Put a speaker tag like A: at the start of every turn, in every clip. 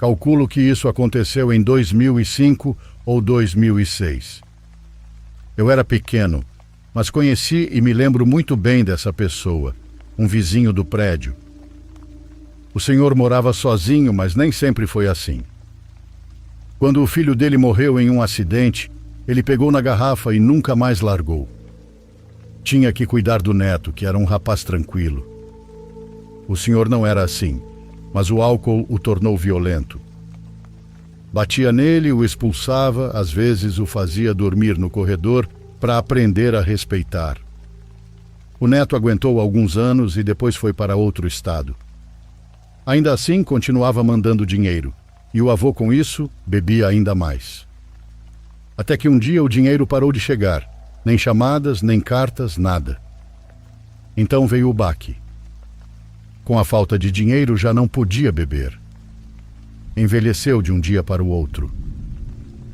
A: Calculo que isso aconteceu em 2005 ou 2006. Eu era pequeno, mas conheci e me lembro muito bem dessa pessoa, um vizinho do prédio. O senhor morava sozinho, mas nem sempre foi assim. Quando o filho dele morreu em um acidente, ele pegou na garrafa e nunca mais largou. Tinha que cuidar do neto, que era um rapaz tranquilo. O senhor não era assim, mas o álcool o tornou violento. Batia nele, o expulsava, às vezes o fazia dormir no corredor para aprender a respeitar. O neto aguentou alguns anos e depois foi para outro estado. Ainda assim, continuava mandando dinheiro, e o avô, com isso, bebia ainda mais. Até que um dia o dinheiro parou de chegar, nem chamadas, nem cartas, nada. Então veio o baque. Com a falta de dinheiro, já não podia beber. Envelheceu de um dia para o outro.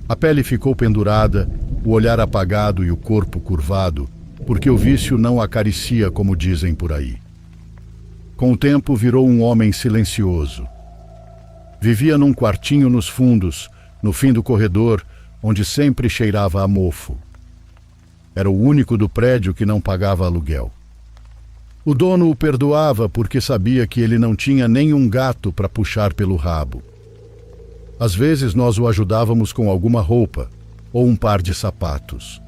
A: A pele ficou pendurada, o olhar apagado e o corpo curvado, porque o vício não acaricia, como dizem por aí. Com o tempo, virou um homem silencioso. Vivia num quartinho nos fundos, no fim do corredor, onde sempre cheirava a mofo. Era o único do prédio que não pagava aluguel. O dono o perdoava porque sabia que ele não tinha nem um gato para puxar pelo rabo. Às vezes nós o ajudávamos com alguma roupa ou um par de sapatos.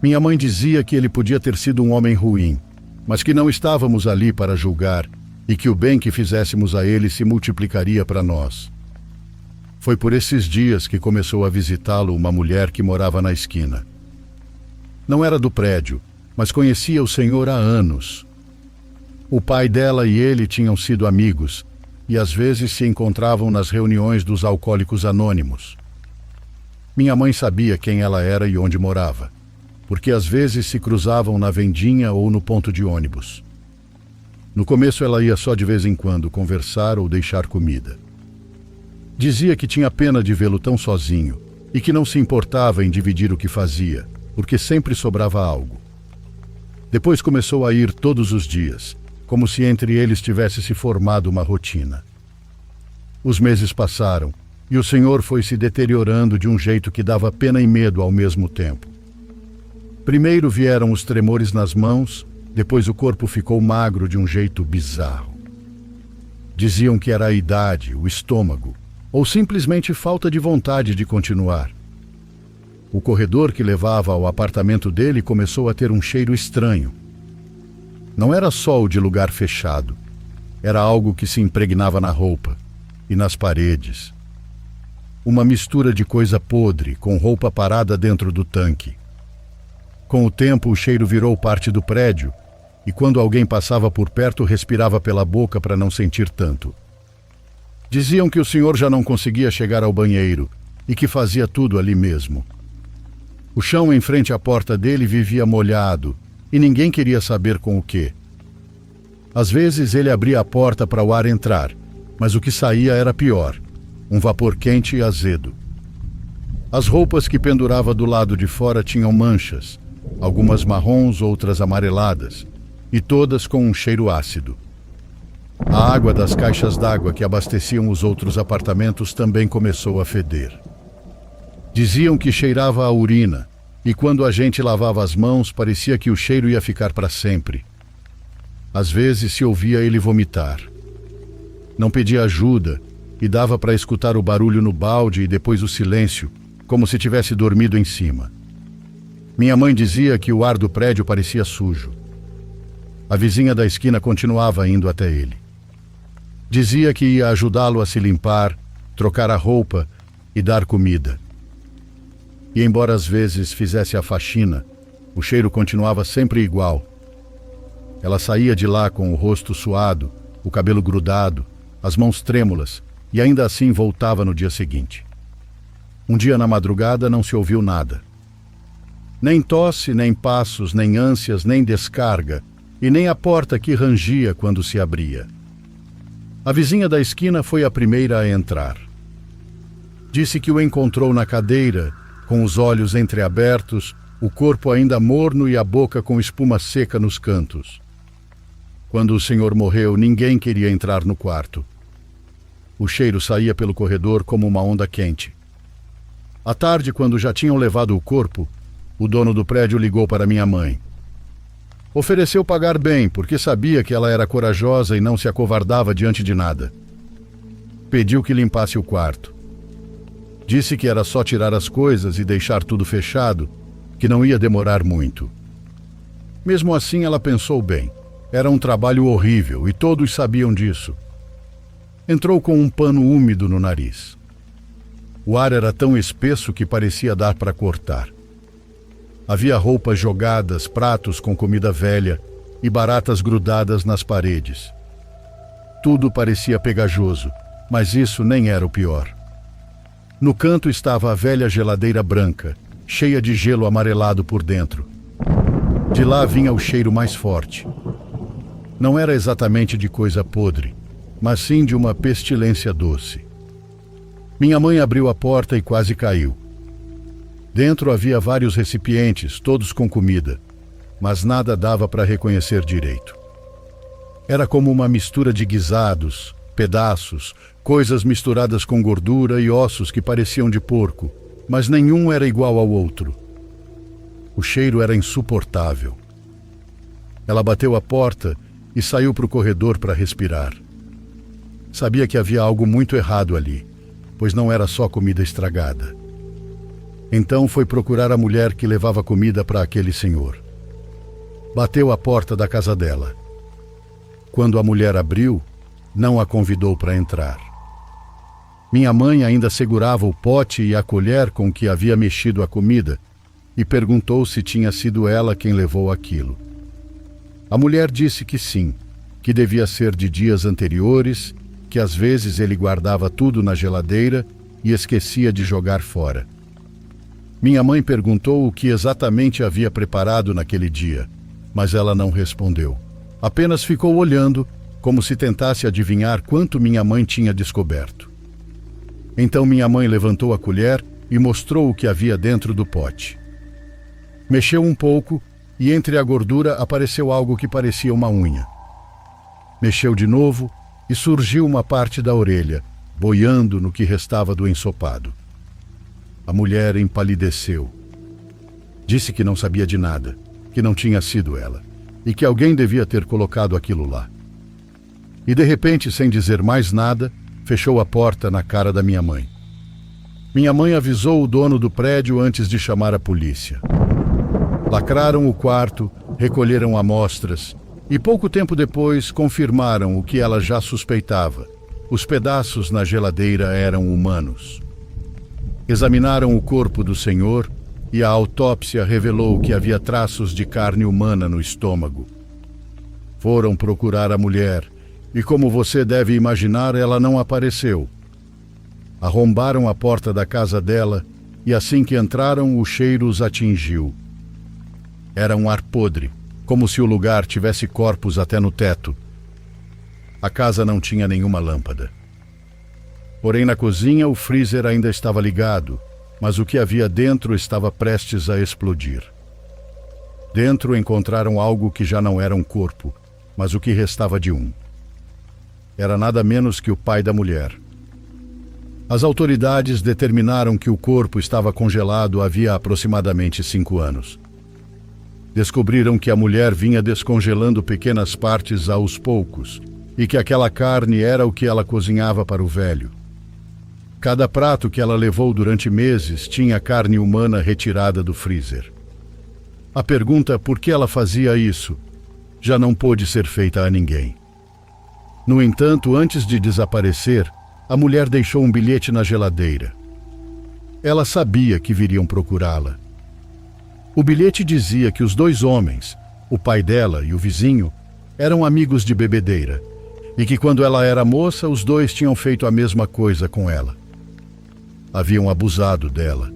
A: Minha mãe dizia que ele podia ter sido um homem ruim, mas que não estávamos ali para julgar e que o bem que fizéssemos a ele se multiplicaria para nós. Foi por esses dias que começou a visitá-lo uma mulher que morava na esquina. Não era do prédio, mas conhecia o senhor há anos. O pai dela e ele tinham sido amigos e às vezes se encontravam nas reuniões dos alcoólicos anônimos. Minha mãe sabia quem ela era e onde morava, porque às vezes se cruzavam na vendinha ou no ponto de ônibus. No começo ela ia só de vez em quando conversar ou deixar comida. Dizia que tinha pena de vê-lo tão sozinho e que não se importava em dividir o que fazia, porque sempre sobrava algo. Depois começou a ir todos os dias, como se entre eles tivesse se formado uma rotina. Os meses passaram e o senhor foi se deteriorando de um jeito que dava pena e medo ao mesmo tempo. Primeiro vieram os tremores nas mãos, depois o corpo ficou magro de um jeito bizarro. Diziam que era a idade, o estômago, ou simplesmente falta de vontade de continuar. O corredor que levava ao apartamento dele começou a ter um cheiro estranho. Não era só o de lugar fechado. Era algo que se impregnava na roupa e nas paredes. Uma mistura de coisa podre com roupa parada dentro do tanque. Com o tempo, o cheiro virou parte do prédio e quando alguém passava por perto, respirava pela boca para não sentir tanto. Diziam que o senhor já não conseguia chegar ao banheiro e que fazia tudo ali mesmo. O chão em frente à porta dele vivia molhado e ninguém queria saber com o quê. Às vezes ele abria a porta para o ar entrar, mas o que saía era pior, um vapor quente e azedo. As roupas que pendurava do lado de fora tinham manchas, algumas marrons, outras amareladas, e todas com um cheiro ácido. A água das caixas d'água que abasteciam os outros apartamentos também começou a feder. Diziam que cheirava a urina, e quando a gente lavava as mãos, parecia que o cheiro ia ficar para sempre. Às vezes se ouvia ele vomitar. Não pedia ajuda, e dava para escutar o barulho no balde e depois o silêncio, como se tivesse dormido em cima. Minha mãe dizia que o ar do prédio parecia sujo. A vizinha da esquina continuava indo até ele. Dizia que ia ajudá-lo a se limpar, trocar a roupa e dar comida. E embora às vezes fizesse a faxina, o cheiro continuava sempre igual. Ela saía de lá com o rosto suado, o cabelo grudado, as mãos trêmulas, e ainda assim voltava no dia seguinte. Um dia na madrugada não se ouviu nada. Nem tosse, nem passos, nem ânsias, nem descarga, e nem a porta que rangia quando se abria. A vizinha da esquina foi a primeira a entrar. Disse que o encontrou na cadeira, com os olhos entreabertos, o corpo ainda morno e a boca com espuma seca nos cantos. Quando o senhor morreu, ninguém queria entrar no quarto. O cheiro saía pelo corredor como uma onda quente. À tarde, quando já tinham levado o corpo, o dono do prédio ligou para minha mãe. Ofereceu pagar bem, porque sabia que ela era corajosa e não se acovardava diante de nada. Pediu que limpasse o quarto. Disse que era só tirar as coisas e deixar tudo fechado, que não ia demorar muito. Mesmo assim, ela pensou bem. Era um trabalho horrível e todos sabiam disso. Entrou com um pano úmido no nariz. O ar era tão espesso que parecia dar para cortar. Havia roupas jogadas, pratos com comida velha e baratas grudadas nas paredes. Tudo parecia pegajoso, mas isso nem era o pior. No canto estava a velha geladeira branca, cheia de gelo amarelado por dentro. De lá vinha o cheiro mais forte. Não era exatamente de coisa podre, mas sim de uma pestilência doce. Minha mãe abriu a porta e quase caiu. Dentro havia vários recipientes, todos com comida, mas nada dava para reconhecer direito. Era como uma mistura de guisados, pedaços, coisas misturadas com gordura e ossos que pareciam de porco, mas nenhum era igual ao outro. O cheiro era insuportável. Ela bateu a porta e saiu para o corredor para respirar. Sabia que havia algo muito errado ali, pois não era só comida estragada. Então foi procurar a mulher que levava comida para aquele senhor. Bateu à porta da casa dela. Quando a mulher abriu, não a convidou para entrar. Minha mãe ainda segurava o pote e a colher com que havia mexido a comida e perguntou se tinha sido ela quem levou aquilo. A mulher disse que sim, que devia ser de dias anteriores, que às vezes ele guardava tudo na geladeira e esquecia de jogar fora. Minha mãe perguntou o que exatamente havia preparado naquele dia, mas ela não respondeu. Apenas ficou olhando, como se tentasse adivinhar quanto minha mãe tinha descoberto. Então minha mãe levantou a colher e mostrou o que havia dentro do pote. Mexeu um pouco e entre a gordura apareceu algo que parecia uma unha. Mexeu de novo e surgiu uma parte da orelha, boiando no que restava do ensopado. A mulher empalideceu. Disse que não sabia de nada, que não tinha sido ela, e que alguém devia ter colocado aquilo lá. E de repente, sem dizer mais nada, fechou a porta na cara da minha mãe. Minha mãe avisou o dono do prédio antes de chamar a polícia. Lacraram o quarto, recolheram amostras e pouco tempo depois confirmaram o que ela já suspeitava. Os pedaços na geladeira eram humanos. Examinaram o corpo do senhor e a autópsia revelou que havia traços de carne humana no estômago. Foram procurar a mulher e, como você deve imaginar, ela não apareceu. Arrombaram a porta da casa dela e assim que entraram, o cheiro os atingiu. Era um ar podre, como se o lugar tivesse corpos até no teto. A casa não tinha nenhuma lâmpada. Porém, na cozinha, o freezer ainda estava ligado, mas o que havia dentro estava prestes a explodir. Dentro encontraram algo que já não era um corpo, mas o que restava de um. Era nada menos que o pai da mulher. As autoridades determinaram que o corpo estava congelado havia aproximadamente 5 anos. Descobriram que a mulher vinha descongelando pequenas partes aos poucos e que aquela carne era o que ela cozinhava para o velho. Cada prato que ela levou durante meses tinha carne humana retirada do freezer. A pergunta por que ela fazia isso já não pôde ser feita a ninguém. No entanto, antes de desaparecer, a mulher deixou um bilhete na geladeira. Ela sabia que viriam procurá-la. O bilhete dizia que os 2 homens, o pai dela e o vizinho, eram amigos de bebedeira e que quando ela era moça, os 2 tinham feito a mesma coisa com ela. Haviam abusado dela.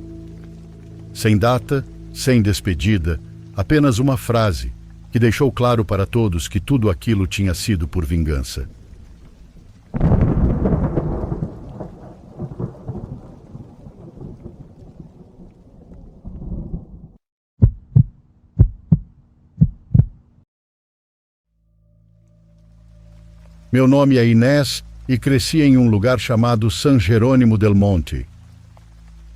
A: Sem data, sem despedida, apenas uma frase que deixou claro para todos que tudo aquilo tinha sido por vingança. Meu nome é Inés e cresci em um lugar chamado San Jerônimo del Monte.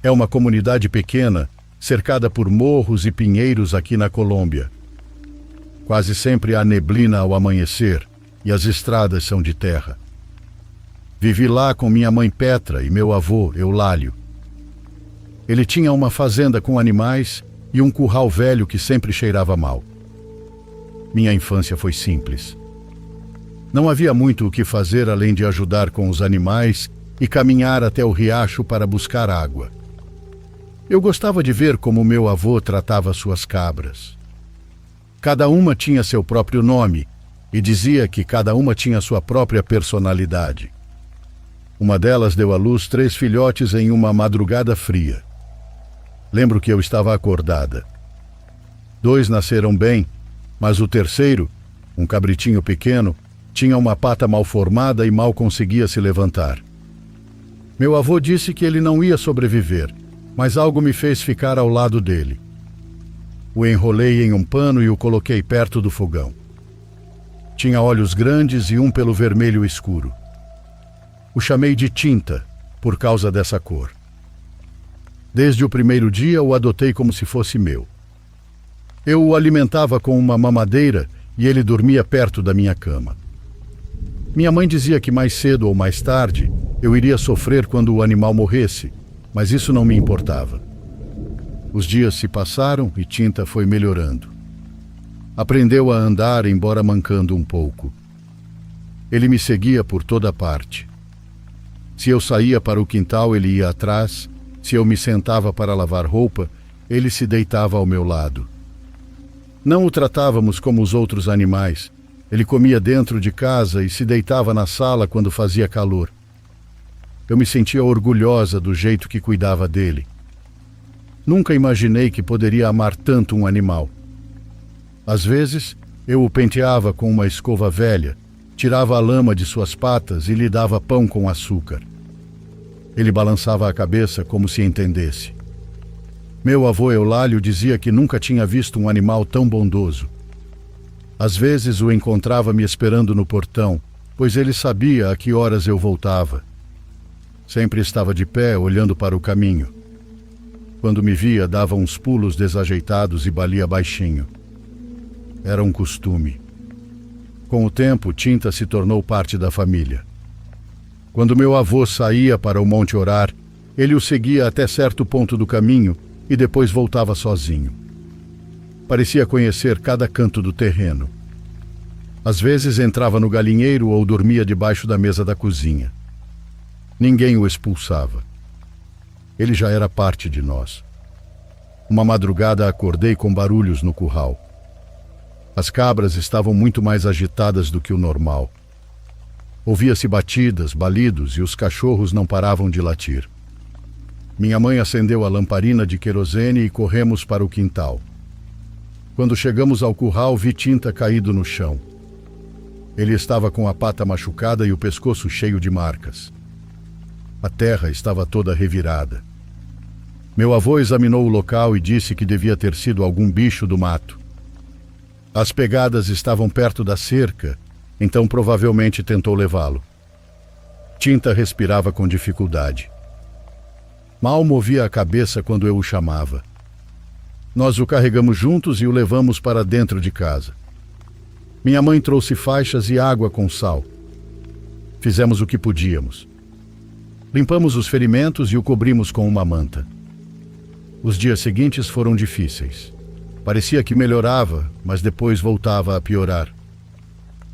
A: É uma comunidade pequena, cercada por morros e pinheiros aqui na Colômbia. Quase sempre há neblina ao amanhecer e as estradas são de terra. Vivi lá com minha mãe Petra e meu avô Eulálio. Ele tinha uma fazenda com animais e um curral velho que sempre cheirava mal. Minha infância foi simples. Não havia muito o que fazer além de ajudar com os animais e caminhar até o riacho para buscar água. Eu gostava de ver como meu avô tratava suas cabras. Cada uma tinha seu próprio nome e dizia que cada uma tinha sua própria personalidade. Uma delas deu à luz 3 filhotes em uma madrugada fria. Lembro que eu estava acordada. 2 nasceram bem, mas o terceiro, um cabritinho pequeno, tinha uma pata mal formada e mal conseguia se levantar. Meu avô disse que ele não ia sobreviver, mas algo me fez ficar ao lado dele. O enrolei em um pano e o coloquei perto do fogão. Tinha olhos grandes e um pelo vermelho escuro. O chamei de Tinta, por causa dessa cor. Desde o primeiro dia o adotei como se fosse meu. Eu o alimentava com uma mamadeira e ele dormia perto da minha cama. Minha mãe dizia que mais cedo ou mais tarde eu iria sofrer quando o animal morresse, mas isso não me importava. Os dias se passaram e Tinta foi melhorando. Aprendeu a andar, embora mancando um pouco. Ele me seguia por toda parte. Se eu saía para o quintal, ele ia atrás. Se eu me sentava para lavar roupa, ele se deitava ao meu lado. Não o tratávamos como os outros animais. Ele comia dentro de casa e se deitava na sala quando fazia calor. Eu me sentia orgulhosa do jeito que cuidava dele. Nunca imaginei que poderia amar tanto um animal. Às vezes, eu o penteava com uma escova velha, tirava a lama de suas patas e lhe dava pão com açúcar. Ele balançava a cabeça como se entendesse. Meu avô Eulálio dizia que nunca tinha visto um animal tão bondoso. Às vezes o encontrava me esperando no portão, pois ele sabia a que horas eu voltava. Sempre estava de pé, olhando para o caminho. Quando me via, dava uns pulos desajeitados e balia baixinho. Era um costume. Com o tempo, Tinta se tornou parte da família. Quando meu avô saía para o monte orar, ele o seguia até certo ponto do caminho e depois voltava sozinho. Parecia conhecer cada canto do terreno. Às vezes entrava no galinheiro ou dormia debaixo da mesa da cozinha. Ninguém o expulsava. Ele já era parte de nós. Uma madrugada acordei com barulhos no curral. As cabras estavam muito mais agitadas do que o normal. Ouvia-se batidas, balidos e os cachorros não paravam de latir. Minha mãe acendeu a lamparina de querosene e corremos para o quintal. Quando chegamos ao curral, vi Tinta caído no chão. Ele estava com a pata machucada e o pescoço cheio de marcas. A terra estava toda revirada. Meu avô examinou o local e disse que devia ter sido algum bicho do mato. As pegadas estavam perto da cerca, então provavelmente tentou levá-lo. Tinta respirava com dificuldade. Mal movia a cabeça quando eu o chamava. Nós o carregamos juntos e o levamos para dentro de casa. Minha mãe trouxe faixas e água com sal. Fizemos o que podíamos. Limpamos os ferimentos e o cobrimos com uma manta. Os dias seguintes foram difíceis. Parecia que melhorava, mas depois voltava a piorar.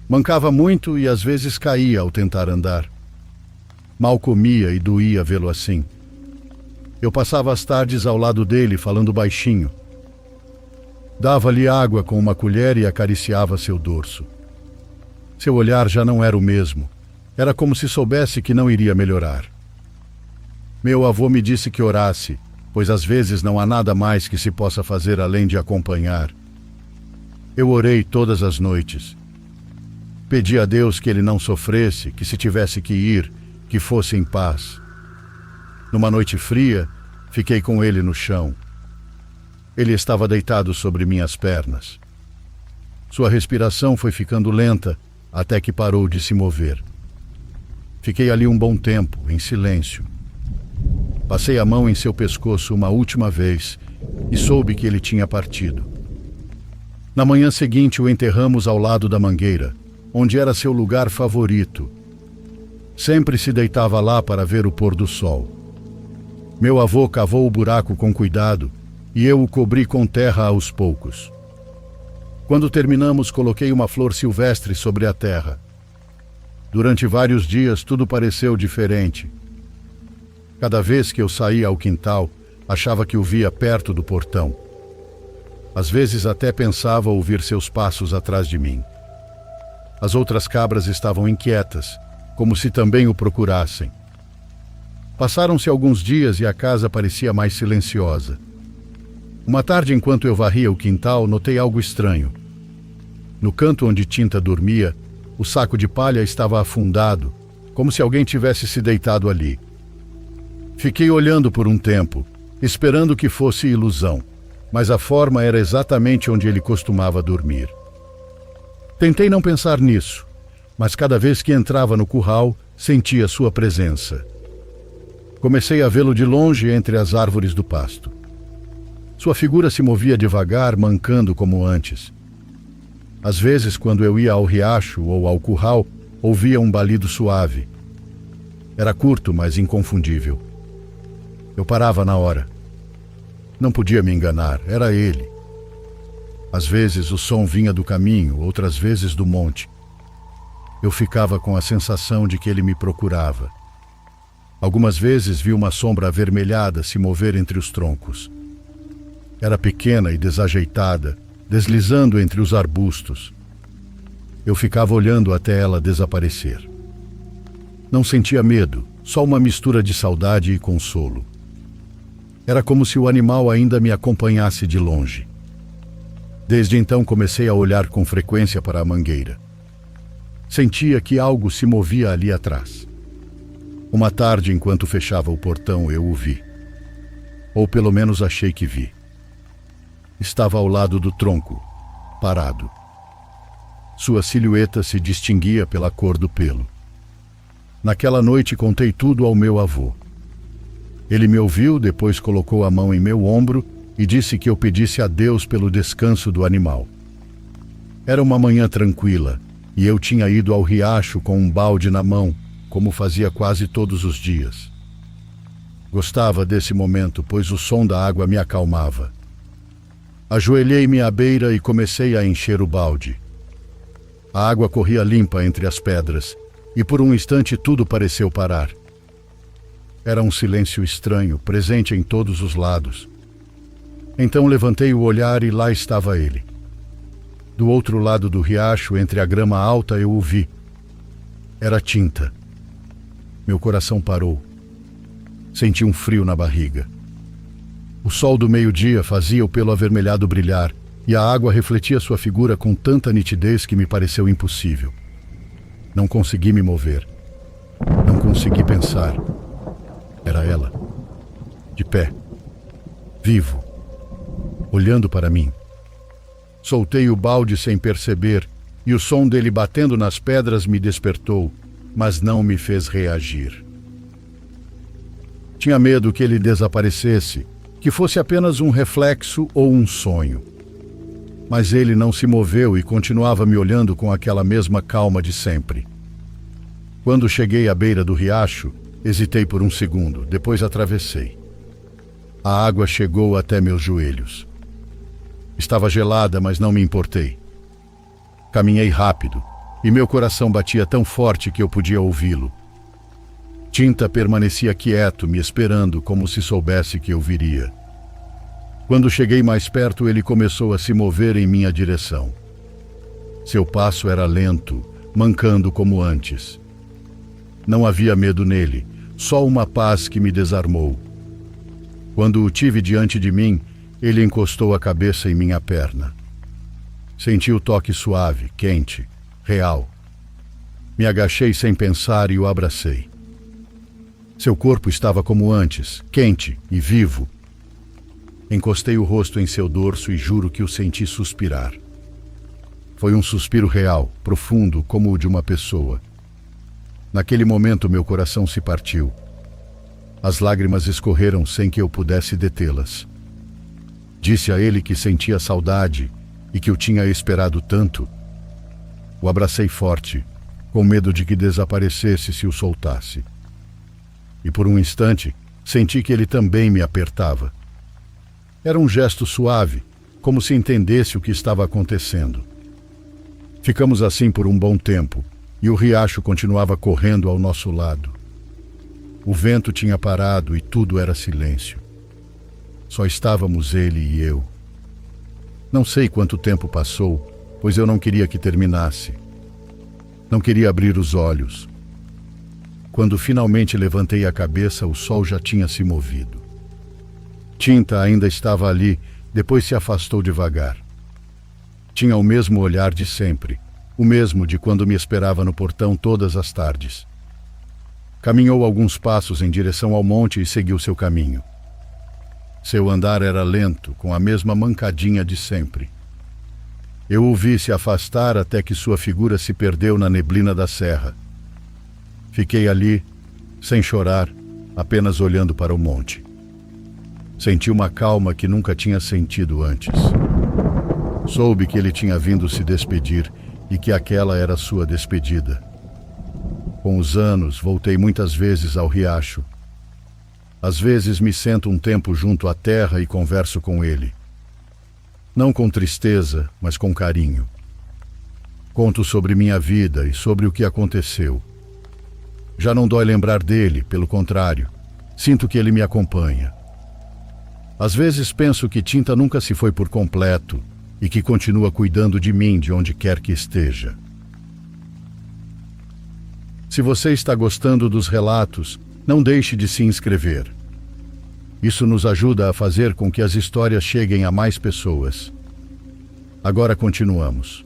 A: Mancava muito e às vezes caía ao tentar andar. Mal comia e doía vê-lo assim. Eu passava as tardes ao lado dele, falando baixinho. Dava-lhe água com uma colher e acariciava seu dorso. Seu olhar já não era o mesmo. Era como se soubesse que não iria melhorar. Meu avô me disse que orasse, pois às vezes não há nada mais que se possa fazer além de acompanhar. Eu orei todas as noites. Pedi a Deus que ele não sofresse, que se tivesse que ir, que fosse em paz. Numa noite fria, fiquei com ele no chão. Ele estava deitado sobre minhas pernas. Sua respiração foi ficando lenta até que parou de se mover. Fiquei ali um bom tempo, em silêncio. Passei a mão em seu pescoço uma última vez e soube que ele tinha partido. Na manhã seguinte o enterramos ao lado da mangueira, onde era seu lugar favorito. Sempre se deitava lá para ver o pôr do sol. Meu avô cavou o buraco com cuidado e eu o cobri com terra aos poucos. Quando terminamos, coloquei uma flor silvestre sobre a terra. Durante vários dias tudo pareceu diferente. Cada vez que eu saía ao quintal, achava que o via perto do portão. Às vezes até pensava ouvir seus passos atrás de mim. As outras cabras estavam inquietas, como se também o procurassem. Passaram-se alguns dias e a casa parecia mais silenciosa. Uma tarde, enquanto eu varria o quintal, notei algo estranho. No canto onde Tinta dormia, o saco de palha estava afundado, como se alguém tivesse se deitado ali. Fiquei olhando por um tempo, esperando que fosse ilusão, mas a forma era exatamente onde ele costumava dormir. Tentei não pensar nisso, mas cada vez que entrava no curral, sentia sua presença. Comecei a vê-lo de longe entre as árvores do pasto. Sua figura se movia devagar, mancando como antes. Às vezes, quando eu ia ao riacho ou ao curral, ouvia um balido suave. Era curto, mas inconfundível. Eu parava na hora. Não podia me enganar, era ele. Às vezes o som vinha do caminho, outras vezes do monte. Eu ficava com a sensação de que ele me procurava. Algumas vezes vi uma sombra avermelhada se mover entre os troncos. Era pequena e desajeitada, deslizando entre os arbustos. Eu ficava olhando até ela desaparecer. Não sentia medo, só uma mistura de saudade e consolo. Era como se o animal ainda me acompanhasse de longe. Desde então comecei a olhar com frequência para a mangueira. Sentia que algo se movia ali atrás. Uma tarde, enquanto fechava o portão, eu o vi. Ou pelo menos achei que vi. Estava ao lado do tronco, parado. Sua silhueta se distinguia pela cor do pelo. Naquela noite contei tudo ao meu avô. Ele me ouviu, depois colocou a mão em meu ombro e disse que eu pedisse a Deus pelo descanso do animal. Era uma manhã tranquila e eu tinha ido ao riacho com um balde na mão, como fazia quase todos os dias. Gostava desse momento, pois o som da água me acalmava. Ajoelhei-me à beira e comecei a encher o balde. A água corria limpa entre as pedras e por um instante tudo pareceu parar. Era um silêncio estranho, presente em todos os lados. Então levantei o olhar e lá estava ele. Do outro lado do riacho, entre a grama alta, eu o vi. Era Tinta. Meu coração parou. Senti um frio na barriga. O sol do meio-dia fazia o pelo avermelhado brilhar e a água refletia sua figura com tanta nitidez que me pareceu impossível. Não consegui me mover. Não consegui pensar. Era ela, de pé, vivo, olhando para mim. Soltei o balde sem perceber e o som dele batendo nas pedras me despertou, mas não me fez reagir. Tinha medo que ele desaparecesse, que fosse apenas um reflexo ou um sonho. Mas ele não se moveu e continuava me olhando com aquela mesma calma de sempre. Quando cheguei à beira do riacho, hesitei por um segundo, depois atravessei. A água chegou até meus joelhos. Estava gelada, mas não me importei. Caminhei rápido, e meu coração batia tão forte que eu podia ouvi-lo. Tinta permanecia quieto, me esperando como se soubesse que eu viria. Quando cheguei mais perto, ele começou a se mover em minha direção. Seu passo era lento, mancando como antes. Não havia medo nele, só uma paz que me desarmou. Quando o tive diante de mim, ele encostou a cabeça em minha perna. Senti o toque suave, quente, real. Me agachei sem pensar e o abracei. Seu corpo estava como antes, quente e vivo. Encostei o rosto em seu dorso e juro que o senti suspirar. Foi um suspiro real, profundo, como o de uma pessoa. Naquele momento meu coração se partiu. As lágrimas escorreram sem que eu pudesse detê-las. Disse a ele que sentia saudade e que o tinha esperado tanto. O abracei forte, com medo de que desaparecesse se o soltasse. E por um instante, senti que ele também me apertava. Era um gesto suave, como se entendesse o que estava acontecendo. Ficamos assim por um bom tempo, e o riacho continuava correndo ao nosso lado. O vento tinha parado e tudo era silêncio. Só estávamos ele e eu. Não sei quanto tempo passou, pois eu não queria que terminasse. Não queria abrir os olhos. Quando finalmente levantei a cabeça, o sol já tinha se movido. Tinta ainda estava ali, depois se afastou devagar. Tinha o mesmo olhar de sempre, o mesmo de quando me esperava no portão todas as tardes. Caminhou alguns passos em direção ao monte e seguiu seu caminho. Seu andar era lento, com a mesma mancadinha de sempre. Eu o vi se afastar até que sua figura se perdeu na neblina da serra. Fiquei ali, sem chorar, apenas olhando para o monte. Senti uma calma que nunca tinha sentido antes. Soube que ele tinha vindo se despedir e que aquela era sua despedida. Com os anos, voltei muitas vezes ao riacho. Às vezes me sento um tempo junto à terra e converso com ele. Não com tristeza, mas com carinho. Conto sobre minha vida e sobre o que aconteceu. Já não dói lembrar dele, pelo contrário. Sinto que ele me acompanha. Às vezes penso que Tinta nunca se foi por completo e que continua cuidando de mim de onde quer que esteja. Se você está gostando dos relatos, não deixe de se inscrever. Isso nos ajuda a fazer com que as histórias cheguem a mais pessoas. Agora continuamos.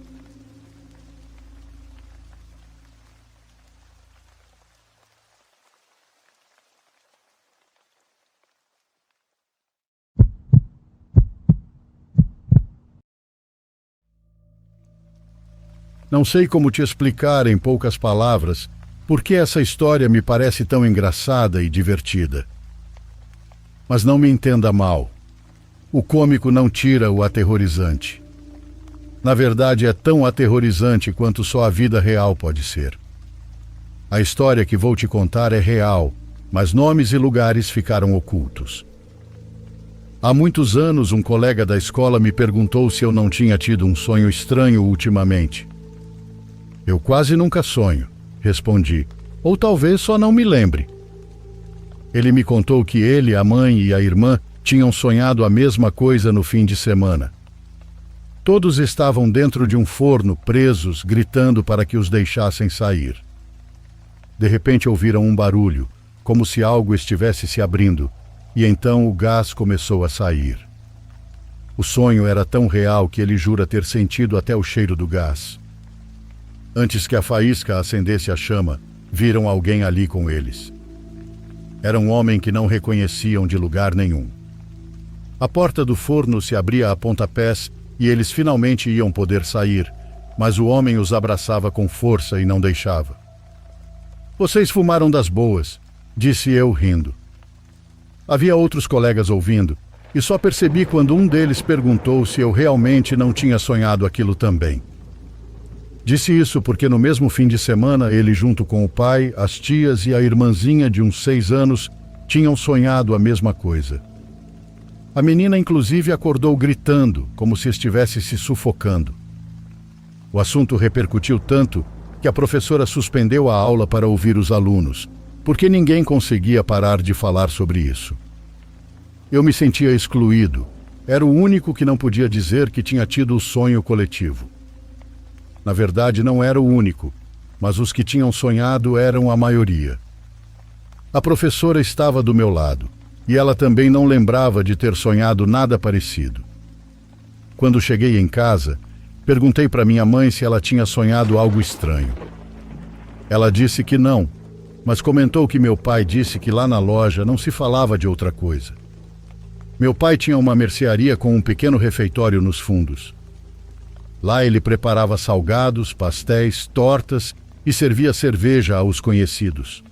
A: Não sei como te explicar em poucas palavras por que essa história me parece tão engraçada e divertida. Mas não me entenda mal. O cômico não tira o aterrorizante. Na verdade, é tão aterrorizante quanto só a vida real pode ser. A história que vou te contar é real, mas nomes e lugares ficaram ocultos. Há muitos anos, um colega da escola me perguntou se eu não tinha tido um sonho estranho ultimamente. Eu quase nunca sonho, respondi, ou talvez só não me lembre. Ele me contou que ele, a mãe e a irmã tinham sonhado a mesma coisa no fim de semana. Todos estavam dentro de um forno, presos, gritando para que os deixassem sair. De repente ouviram um barulho, como se algo estivesse se abrindo, e então o gás começou a sair. O sonho era tão real que ele jura ter sentido até o cheiro do gás. Antes que a faísca acendesse a chama, viram alguém ali com eles. Era um homem que não reconheciam de lugar nenhum. A porta do forno se abria a pontapés e eles finalmente iam poder sair, mas o homem os abraçava com força e não deixava. "Vocês fumaram das boas", disse eu rindo. Havia outros colegas ouvindo, e só percebi quando um deles perguntou se eu realmente não tinha sonhado aquilo também. Disse isso porque no mesmo fim de semana ele, junto com o pai, as tias e a irmãzinha de uns 6 anos, tinham sonhado a mesma coisa. A menina inclusive acordou gritando, como se estivesse se sufocando. O assunto repercutiu tanto que a professora suspendeu a aula para ouvir os alunos, porque ninguém conseguia parar de falar sobre isso. Eu me sentia excluído. Era o único que não podia dizer que tinha tido o sonho coletivo. Na verdade, não era o único, mas os que tinham sonhado eram a maioria. A professora estava do meu lado, e ela também não lembrava de ter sonhado nada parecido. Quando cheguei em casa, perguntei para minha mãe se ela tinha sonhado algo estranho. Ela disse que não, mas comentou que meu pai disse que lá na loja não se falava de outra coisa. Meu pai tinha uma mercearia com um pequeno refeitório nos fundos. Lá ele preparava salgados, pastéis, tortas e servia cerveja aos conhecidos.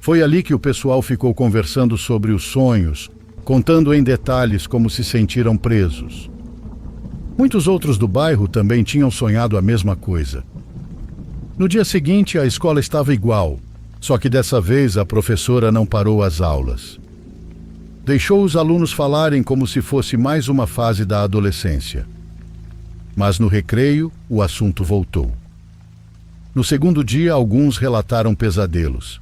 A: Foi ali que o pessoal ficou conversando sobre os sonhos, contando em detalhes como se sentiram presos. Muitos outros do bairro também tinham sonhado a mesma coisa. No dia seguinte, a escola estava igual, só que dessa vez a professora não parou as aulas. Deixou os alunos falarem como se fosse mais uma fase da adolescência. Mas no recreio, o assunto voltou. No segundo dia, alguns relataram pesadelos.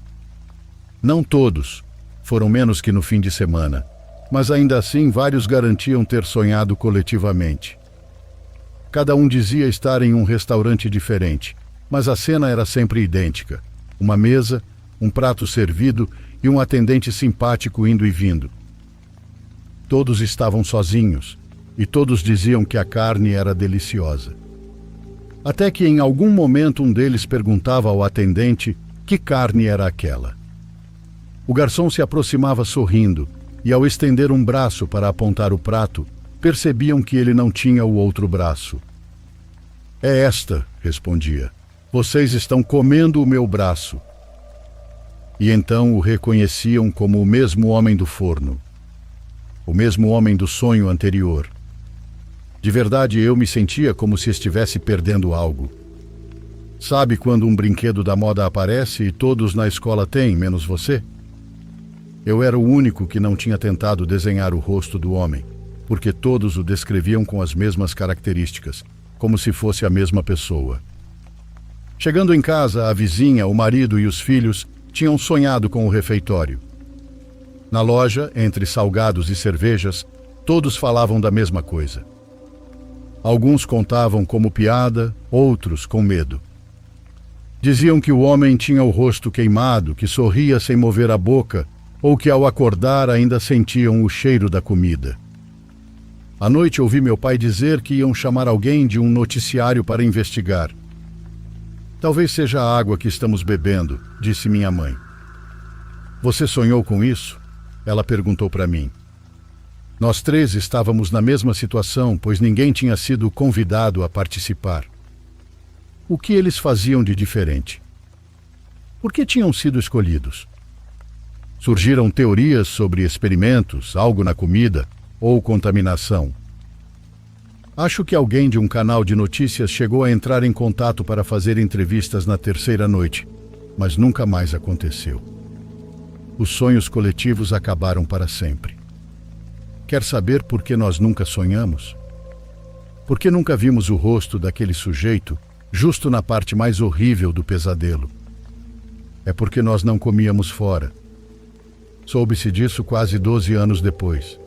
A: Não todos, foram menos que no fim de semana, mas ainda assim vários garantiam ter sonhado coletivamente. Cada um dizia estar em um restaurante diferente, mas a cena era sempre idêntica. Uma mesa, um prato servido e um atendente simpático indo e vindo. Todos estavam sozinhos e todos diziam que a carne era deliciosa. Até que em algum momento um deles perguntava ao atendente que carne era aquela. O garçom se aproximava sorrindo e, ao estender um braço para apontar o prato, percebiam que ele não tinha o outro braço. "É esta", respondia. "Vocês estão comendo o meu braço." E então o reconheciam como o mesmo homem do forno. O mesmo homem do sonho anterior. De verdade, eu me sentia como se estivesse perdendo algo. Sabe quando um brinquedo da moda aparece e todos na escola têm, menos você? Eu era o único que não tinha tentado desenhar o rosto do homem, porque todos o descreviam com as mesmas características, como se fosse a mesma pessoa. Chegando em casa, a vizinha, o marido e os filhos tinham sonhado com o refeitório. Na loja, entre salgados e cervejas, todos falavam da mesma coisa. Alguns contavam como piada, outros com medo. Diziam que o homem tinha o rosto queimado, que sorria sem mover a boca, ou que ao acordar ainda sentiam o cheiro da comida. À noite ouvi meu pai dizer que iam chamar alguém de um noticiário para investigar. "Talvez seja a água que estamos bebendo", disse minha mãe. "Você sonhou com isso?" Ela perguntou para mim. Nós três estávamos na mesma situação, pois ninguém tinha sido convidado a participar. O que eles faziam de diferente? Por que tinham sido escolhidos? Surgiram teorias sobre experimentos, algo na comida ou contaminação. Acho que alguém de um canal de notícias chegou a entrar em contato para fazer entrevistas na terceira noite, mas nunca mais aconteceu. Os sonhos coletivos acabaram para sempre. Quer saber por que nós nunca sonhamos? Por que nunca vimos o rosto daquele sujeito justo na parte mais horrível do pesadelo? É porque nós não comíamos fora. Soube-se disso quase 12 anos depois.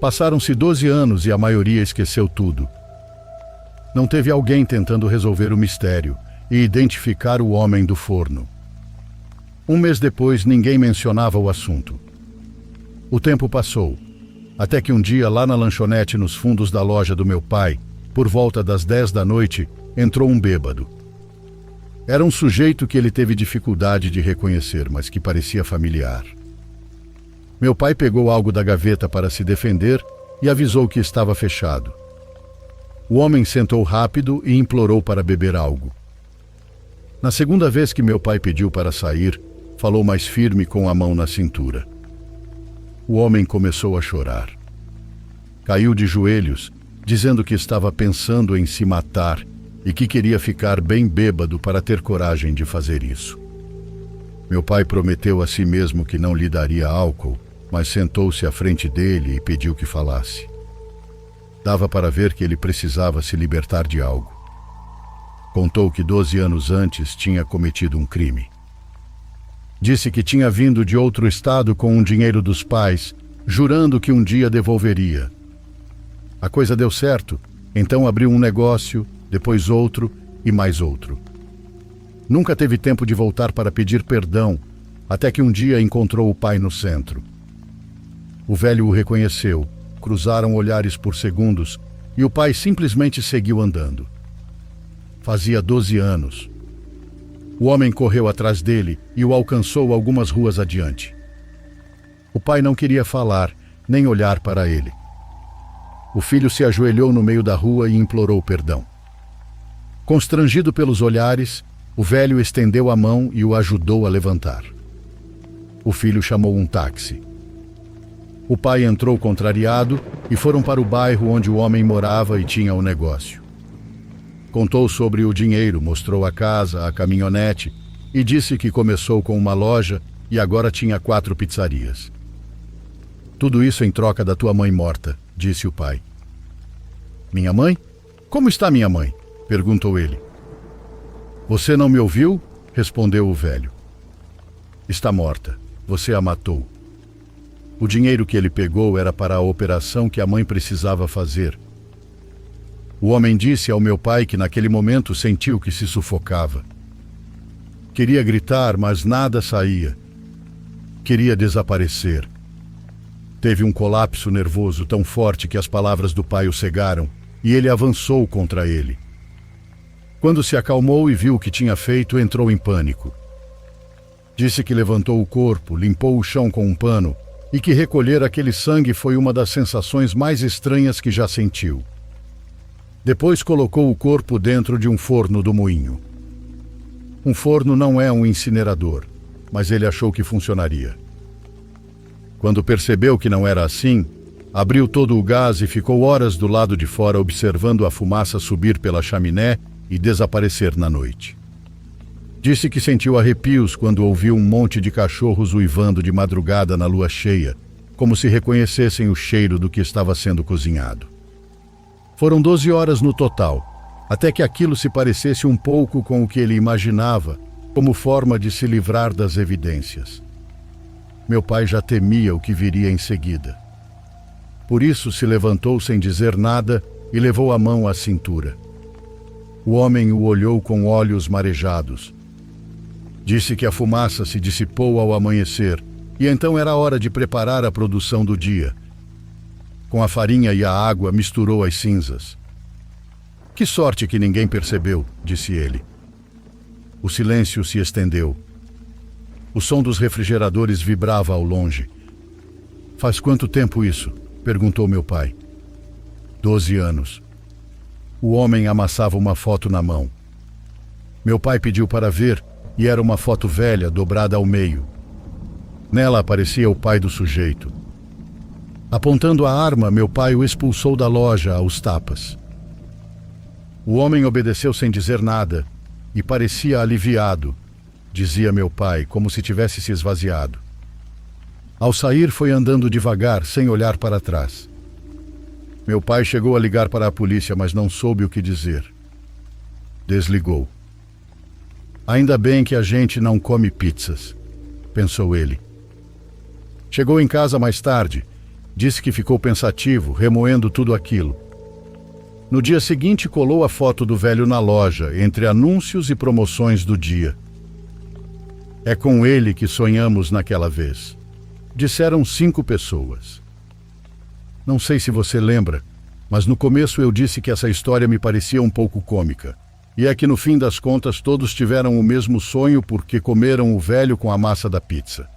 A: Passaram-se 12 anos e a maioria esqueceu tudo. Não teve alguém tentando resolver o mistério e identificar o homem do forno. Um mês depois, ninguém mencionava o assunto. O tempo passou, até que um dia, lá na lanchonete nos fundos da loja do meu pai, por volta das 10 da noite, entrou um bêbado. Era um sujeito que ele teve dificuldade de reconhecer, mas que parecia familiar. Meu pai pegou algo da gaveta para se defender e avisou que estava fechado. O homem sentou rápido e implorou para beber algo. Na segunda vez que meu pai pediu para sair, falou mais firme com a mão na cintura. O homem começou a chorar. Caiu de joelhos, dizendo que estava pensando em se matar e que queria ficar bem bêbado para ter coragem de fazer isso. Meu pai prometeu a si mesmo que não lhe daria álcool, mas sentou-se à frente dele e pediu que falasse. Dava para ver que ele precisava se libertar de algo. Contou que 12 anos antes tinha cometido um crime. Disse que tinha vindo de outro estado com um dinheiro dos pais, jurando que um dia devolveria. A coisa deu certo, então abriu um negócio, depois outro e mais outro. Nunca teve tempo de voltar para pedir perdão, até que um dia encontrou o pai no centro. O velho o reconheceu, cruzaram olhares por segundos e o pai simplesmente seguiu andando. Fazia 12 anos. O homem correu atrás dele e o alcançou algumas ruas adiante. O pai não queria falar, nem olhar para ele. O filho se ajoelhou no meio da rua e implorou perdão. Constrangido pelos olhares, O velho estendeu a mão e o ajudou a levantar. O filho chamou um táxi. O pai entrou contrariado e foram para o bairro onde o homem morava e tinha o negócio. Contou sobre o dinheiro, mostrou a casa, a caminhonete e disse que começou com uma loja e agora tinha 4 pizzarias. Tudo isso em troca da tua mãe morta, disse o pai. Minha mãe? Como está minha mãe? Perguntou ele. Você não me ouviu? Respondeu o velho. Está morta. Você a matou. O dinheiro que ele pegou era para a operação que a mãe precisava fazer. O homem disse ao meu pai que naquele momento sentiu que se sufocava. Queria gritar, mas nada saía. Queria desaparecer. Teve um colapso nervoso tão forte que as palavras do pai o cegaram e ele avançou contra ele. Quando se acalmou e viu o que tinha feito, entrou em pânico. Disse que levantou o corpo, limpou o chão com um pano e que recolher aquele sangue foi uma das sensações mais estranhas que já sentiu. Depois colocou o corpo dentro de um forno do moinho. Um forno não é um incinerador, mas ele achou que funcionaria. Quando percebeu que não era assim, abriu todo o gás e ficou horas do lado de fora observando a fumaça subir pela chaminé e desaparecer na noite. Disse que sentiu arrepios quando ouviu um monte de cachorros uivando de madrugada na lua cheia, como se reconhecessem o cheiro do que estava sendo cozinhado. Foram 12 horas no total, até que aquilo se parecesse um pouco com o que ele imaginava, como forma de se livrar das evidências. Meu pai já temia o que viria em seguida. Por isso se levantou sem dizer nada e levou a mão à cintura. O homem o olhou com olhos marejados. Disse que a fumaça se dissipou ao amanhecer e então era hora de preparar a produção do dia. Com a farinha e a água misturou as cinzas. Que sorte que ninguém percebeu, disse ele. O silêncio se estendeu. O som dos refrigeradores vibrava ao longe. Faz quanto tempo isso? Perguntou meu pai. 12 anos. O homem amassava uma foto na mão. Meu pai pediu para ver e era uma foto velha dobrada ao meio. Nela aparecia o pai do sujeito. Apontando a arma, meu pai o expulsou da loja aos tapas. O homem obedeceu sem dizer nada e parecia aliviado, dizia meu pai, como se tivesse se esvaziado. Ao sair, foi andando devagar, sem olhar para trás. Meu pai chegou a ligar para a polícia, mas não soube o que dizer. Desligou. Ainda bem que a gente não come pizzas, pensou ele. Chegou em casa mais tarde. Disse que ficou pensativo, remoendo tudo aquilo. No dia seguinte, colou a foto do velho na loja, entre anúncios e promoções do dia. É com ele que sonhamos naquela vez. Disseram 5 pessoas. Não sei se você lembra, mas no começo eu disse que essa história me parecia um pouco cômica. E é que no fim das contas todos tiveram o mesmo sonho porque comeram o velho com a massa da pizza.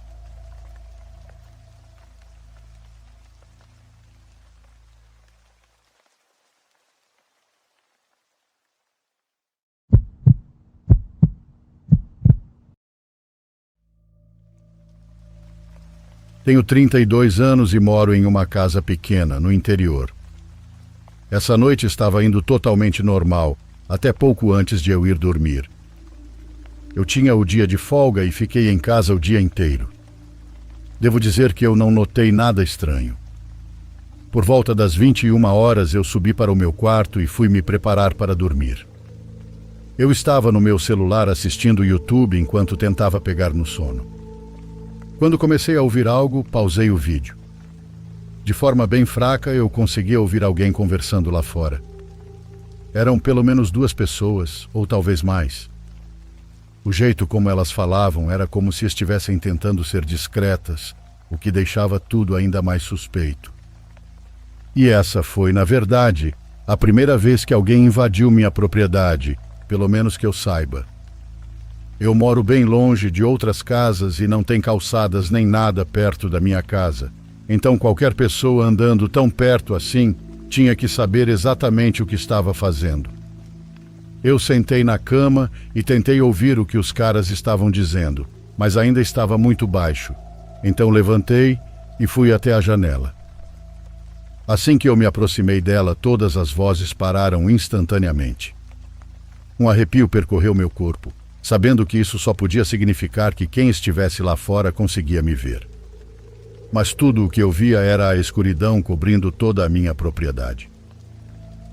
A: Tenho 32 anos e moro em uma casa pequena, no interior. Essa noite estava indo totalmente normal, até pouco antes de eu ir dormir. Eu tinha o dia de folga e fiquei em casa o dia inteiro. Devo dizer que eu não notei nada estranho. Por volta das 21 horas eu subi para o meu quarto e fui me preparar para dormir. Eu estava no meu celular assistindo o YouTube enquanto tentava pegar no sono. Quando comecei a ouvir algo, pausei o vídeo. De forma bem fraca, eu conseguia ouvir alguém conversando lá fora. Eram pelo menos 2 pessoas, ou talvez mais. O jeito como elas falavam era como se estivessem tentando ser discretas, o que deixava tudo ainda mais suspeito. E essa foi, na verdade, a primeira vez que alguém invadiu minha propriedade, pelo menos que eu saiba. Eu moro bem longe de outras casas e não tem calçadas nem nada perto da minha casa. Então qualquer pessoa andando tão perto assim tinha que saber exatamente o que estava fazendo. Eu sentei na cama e tentei ouvir o que os caras estavam dizendo, mas ainda estava muito baixo. Então levantei e fui até a janela. Assim que eu me aproximei dela, todas as vozes pararam instantaneamente. Um arrepio percorreu meu corpo, sabendo que isso só podia significar que quem estivesse lá fora conseguia me ver. Mas tudo o que eu via era a escuridão cobrindo toda a minha propriedade.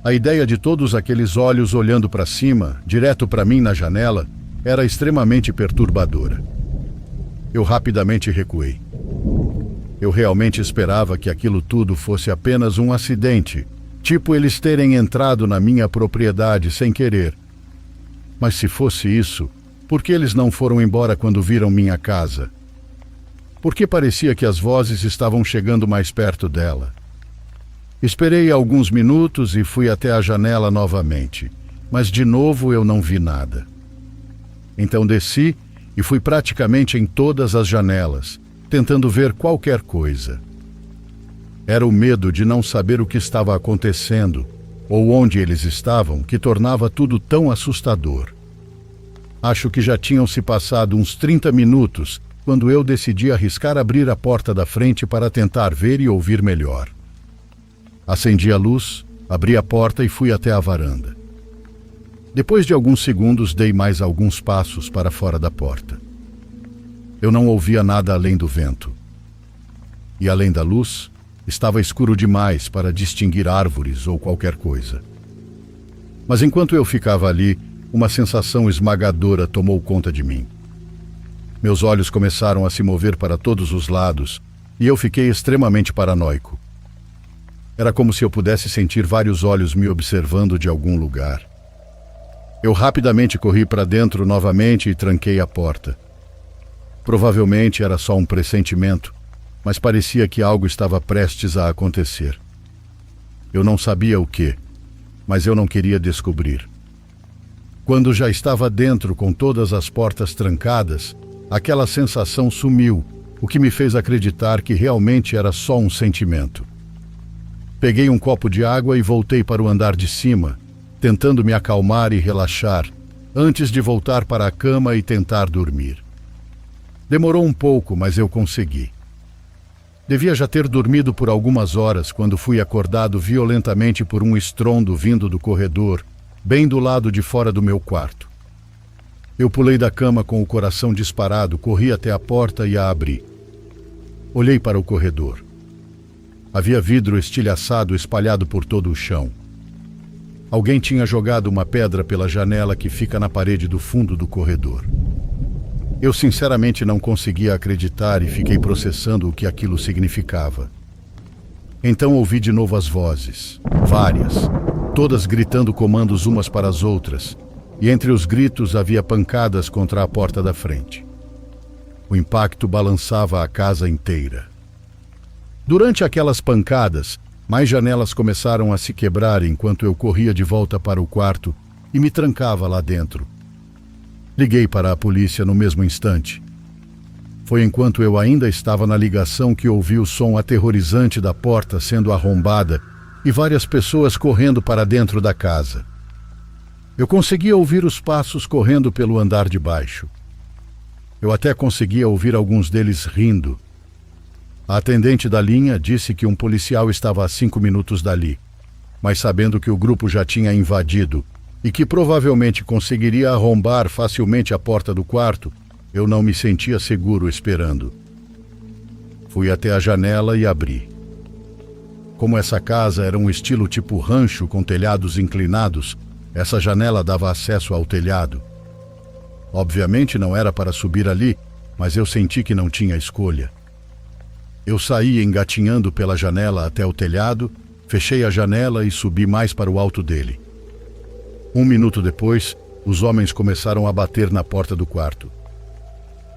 A: A ideia de todos aqueles olhos olhando para cima, direto para mim na janela, era extremamente perturbadora. Eu rapidamente recuei. Eu realmente esperava que aquilo tudo fosse apenas um acidente, tipo eles terem entrado na minha propriedade sem querer. Mas se fosse isso, por que eles não foram embora quando viram minha casa? Porque parecia que as vozes estavam chegando mais perto dela. Esperei alguns minutos e fui até a janela novamente, mas de novo eu não vi nada. Então desci e fui praticamente em todas as janelas, tentando ver qualquer coisa. Era o medo de não saber o que estava acontecendo ou onde eles estavam que tornava tudo tão assustador. Acho que já tinham se passado uns 30 minutos quando eu decidi arriscar abrir a porta da frente para tentar ver e ouvir melhor. Acendi a luz, abri a porta e fui até a varanda. Depois de alguns segundos, dei mais alguns passos para fora da porta. Eu não ouvia nada além do vento. E além da luz, estava escuro demais para distinguir árvores ou qualquer coisa. Mas enquanto eu ficava ali, uma sensação esmagadora tomou conta de mim. Meus olhos começaram a se mover para todos os lados e eu fiquei extremamente paranoico. Era como se eu pudesse sentir vários olhos me observando de algum lugar. Eu rapidamente corri para dentro novamente e tranquei a porta. Provavelmente era só um pressentimento, mas parecia que algo estava prestes a acontecer. Eu não sabia o que, mas eu não queria descobrir. Quando já estava dentro com todas as portas trancadas, aquela sensação sumiu, o que me fez acreditar que realmente era só um sentimento. Peguei um copo de água e voltei para o andar de cima, tentando me acalmar e relaxar, antes de voltar para a cama e tentar dormir. Demorou um pouco, mas eu consegui. Devia já ter dormido por algumas horas quando fui acordado violentamente por um estrondo vindo do corredor, bem do lado de fora do meu quarto. Eu pulei da cama com o coração disparado, corri até a porta e a abri. Olhei para o corredor. Havia vidro estilhaçado espalhado por todo o chão. Alguém tinha jogado uma pedra pela janela que fica na parede do fundo do corredor. Eu sinceramente não conseguia acreditar e fiquei processando o que aquilo significava. Então ouvi de novo as vozes, várias, todas gritando comandos umas para as outras, e entre os gritos havia pancadas contra a porta da frente. O impacto balançava a casa inteira. Durante aquelas pancadas, mais janelas começaram a se quebrar enquanto eu corria de volta para o quarto e me trancava lá dentro. Liguei para a polícia no mesmo instante. Foi enquanto eu ainda estava na ligação que ouvi o som aterrorizante da porta sendo arrombada e várias pessoas correndo para dentro da casa. Eu conseguia ouvir os passos correndo pelo andar de baixo. Eu até conseguia ouvir alguns deles rindo. A atendente da linha disse que um policial estava a 5 minutos dali, mas sabendo que o grupo já tinha invadido e que provavelmente conseguiria arrombar facilmente a porta do quarto, eu não me sentia seguro esperando. Fui até a janela e abri. Como essa casa era um estilo tipo rancho com telhados inclinados, essa janela dava acesso ao telhado. Obviamente não era para subir ali, mas eu senti que não tinha escolha. Eu saí engatinhando pela janela até o telhado, fechei a janela e subi mais para o alto dele. 1 minuto depois, os homens começaram a bater na porta do quarto.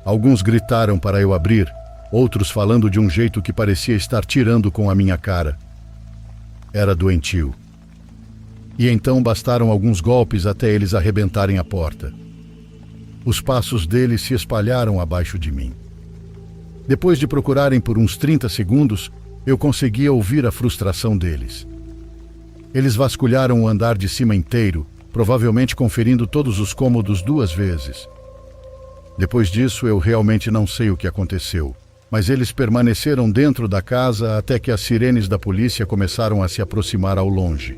A: Alguns gritaram para eu abrir, outros falando de um jeito que parecia estar tirando com a minha cara. Era doentio. E então bastaram alguns golpes até eles arrebentarem a porta. Os passos deles se espalharam abaixo de mim. Depois de procurarem por uns 30 segundos, eu conseguia ouvir a frustração deles. Eles vasculharam o andar de cima inteiro, provavelmente conferindo todos os cômodos 2 vezes. Depois disso, eu realmente não sei o que aconteceu, mas eles permaneceram dentro da casa até que as sirenes da polícia começaram a se aproximar ao longe.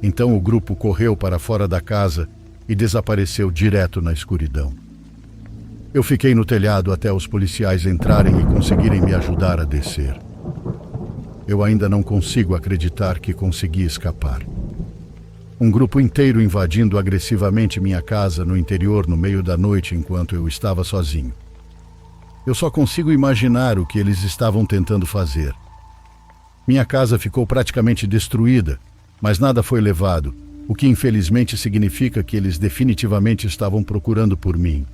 A: Então o grupo correu para fora da casa e desapareceu direto na escuridão. Eu fiquei no telhado até os policiais entrarem e conseguirem me ajudar a descer. Eu ainda não consigo acreditar que consegui escapar. Um grupo inteiro invadindo agressivamente minha casa no interior no meio da noite enquanto eu estava sozinho. Eu só consigo imaginar o que eles estavam tentando fazer. Minha casa ficou praticamente destruída, mas nada foi levado, o que infelizmente significa que eles definitivamente estavam procurando por mim.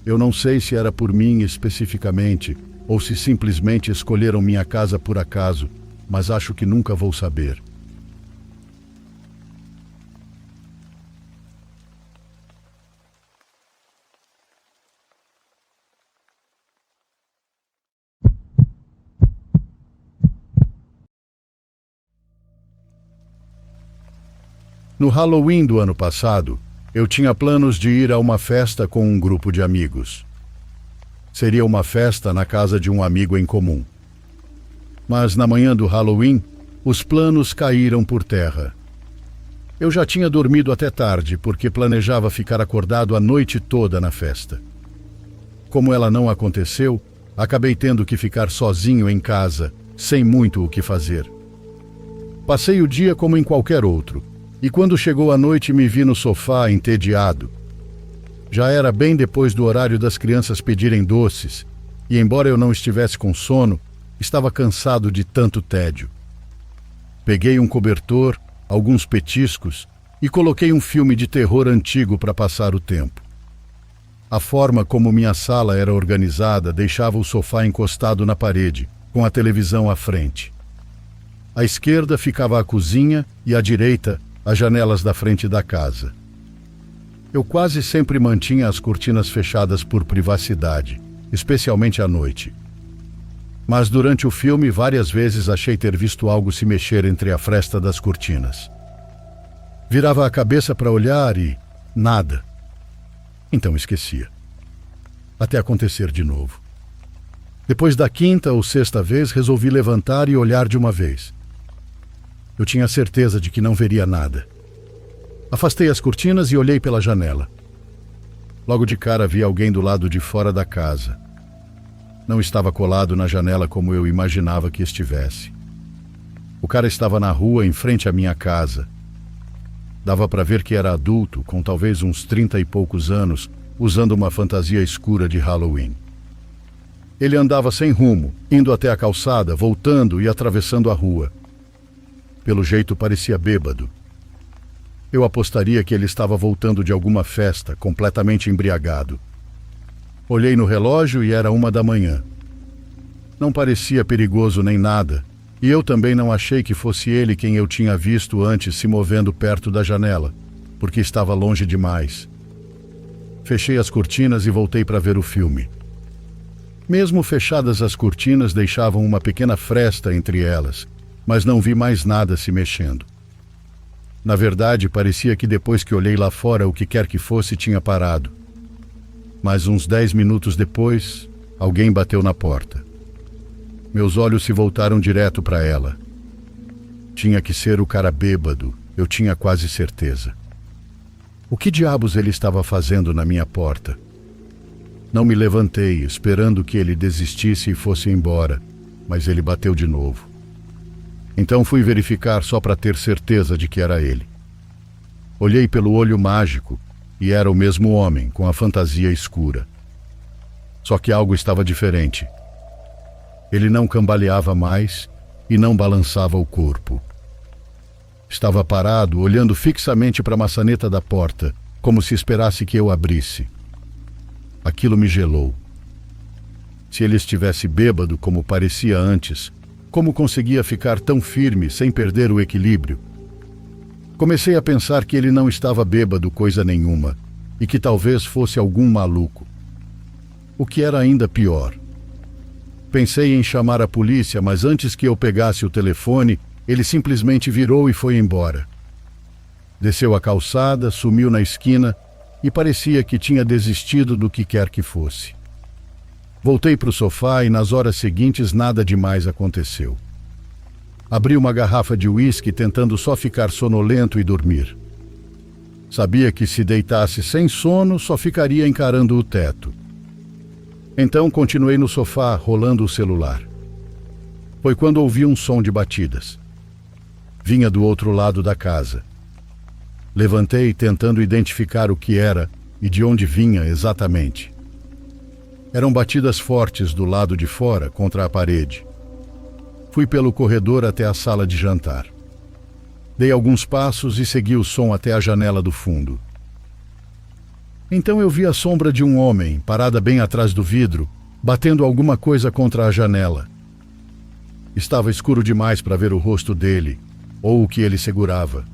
A: Eu não sei se era por mim especificamente, ou se simplesmente escolheram minha casa por acaso, mas acho que nunca vou saber. No Halloween do ano passado, eu tinha planos de ir a uma festa com um grupo de amigos. Seria uma festa na casa de um amigo em comum. Mas na manhã do Halloween, os planos caíram por terra. Eu já tinha dormido até tarde porque planejava ficar acordado a noite toda na festa. Como ela não aconteceu, acabei tendo que ficar sozinho em casa, sem muito o que fazer. Passei o dia como em qualquer outro. E quando chegou a noite me vi no sofá entediado. Já era bem depois do horário das crianças pedirem doces, e embora eu não estivesse com sono, estava cansado de tanto tédio. Peguei um cobertor, alguns petiscos e coloquei um filme de terror antigo para passar o tempo. A forma como minha sala era organizada deixava o sofá encostado na parede, com a televisão à frente. À esquerda ficava a cozinha e à direita as janelas da frente da casa. Eu quase sempre mantinha as cortinas fechadas por privacidade, especialmente à noite. Mas durante o filme, várias vezes achei ter visto algo se mexer entre a fresta das cortinas. Virava a cabeça para olhar e nada. Então esquecia. Até acontecer de novo. Depois da 5ª ou 6ª vez, resolvi levantar e olhar de uma vez. Eu tinha certeza de que não veria nada. Afastei as cortinas e olhei pela janela. Logo de cara vi alguém do lado de fora da casa. Não estava colado na janela como eu imaginava que estivesse. O cara estava na rua em frente à minha casa. Dava para ver que era adulto, com talvez uns 30 e poucos anos, usando uma fantasia escura de Halloween. Ele andava sem rumo, indo até a calçada, voltando e atravessando a rua. Pelo jeito parecia bêbado. Eu apostaria que ele estava voltando de alguma festa, completamente embriagado. Olhei no relógio e era 1 da manhã. Não parecia perigoso nem nada, e eu também não achei que fosse ele quem eu tinha visto antes se movendo perto da janela, porque estava longe demais. Fechei as cortinas e voltei para ver o filme. Mesmo fechadas as cortinas, deixavam uma pequena fresta entre elas, mas não vi mais nada se mexendo. Na verdade, parecia que depois que olhei lá fora, o que quer que fosse tinha parado. Mas uns 10 minutos depois, alguém bateu na porta. Meus olhos se voltaram direto para ela. Tinha que ser o cara bêbado, eu tinha quase certeza. O que diabos ele estava fazendo na minha porta? Não me levantei, esperando que ele desistisse e fosse embora, mas ele bateu de novo. Então fui verificar só para ter certeza de que era ele. Olhei pelo olho mágico e era o mesmo homem, com a fantasia escura. Só que algo estava diferente. Ele não cambaleava mais e não balançava o corpo. Estava parado, olhando fixamente para a maçaneta da porta, como se esperasse que eu abrisse. Aquilo me gelou. Se ele estivesse bêbado como parecia antes, como conseguia ficar tão firme sem perder o equilíbrio? Comecei a pensar que ele não estava bêbado coisa nenhuma e que talvez fosse algum maluco. O que era ainda pior. Pensei em chamar a polícia, mas antes que eu pegasse o telefone, ele simplesmente virou e foi embora. Desceu a calçada, sumiu na esquina e parecia que tinha desistido do que quer que fosse. Voltei para o sofá e nas horas seguintes nada demais aconteceu. Abri uma garrafa de uísque tentando só ficar sonolento e dormir. Sabia que se deitasse sem sono só ficaria encarando o teto. Então continuei no sofá rolando o celular. Foi quando ouvi um som de batidas. Vinha do outro lado da casa. Levantei tentando identificar o que era e de onde vinha exatamente. Eram batidas fortes do lado de fora contra a parede. Fui pelo corredor até a sala de jantar. Dei alguns passos e segui o som até a janela do fundo. Então eu vi a sombra de um homem, parada bem atrás do vidro, batendo alguma coisa contra a janela. Estava escuro demais para ver o rosto dele, ou o que ele segurava.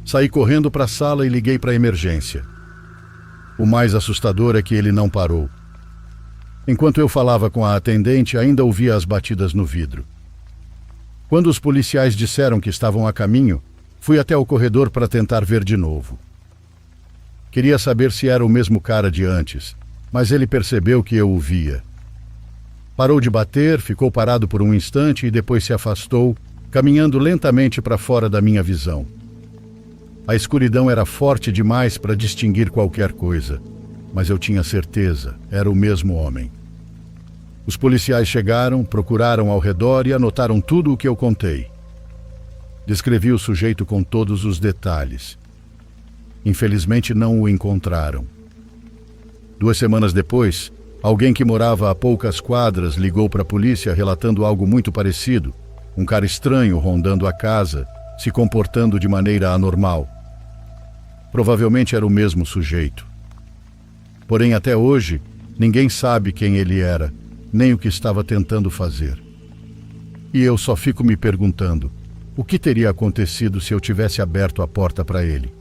A: Saí correndo para a sala e liguei para a emergência. O mais assustador é que ele não parou. Enquanto eu falava com a atendente, ainda ouvia as batidas no vidro. Quando os policiais disseram que estavam a caminho, fui até o corredor para tentar ver de novo. Queria saber se era o mesmo cara de antes, mas ele percebeu que eu o via. Parou de bater, ficou parado por um instante e depois se afastou, caminhando lentamente para fora da minha visão. A escuridão era forte demais para distinguir qualquer coisa, mas eu tinha certeza, era o mesmo homem. Os policiais chegaram, procuraram ao redor e anotaram tudo o que eu contei. Descrevi o sujeito com todos os detalhes. Infelizmente não o encontraram. 2 semanas depois, alguém que morava a poucas quadras ligou para a polícia relatando algo muito parecido, um cara estranho rondando a casa, se comportando de maneira anormal. Provavelmente era o mesmo sujeito. Porém, até hoje, ninguém sabe quem ele era, nem o que estava tentando fazer. E eu só fico me perguntando, o que teria acontecido se eu tivesse aberto a porta para ele?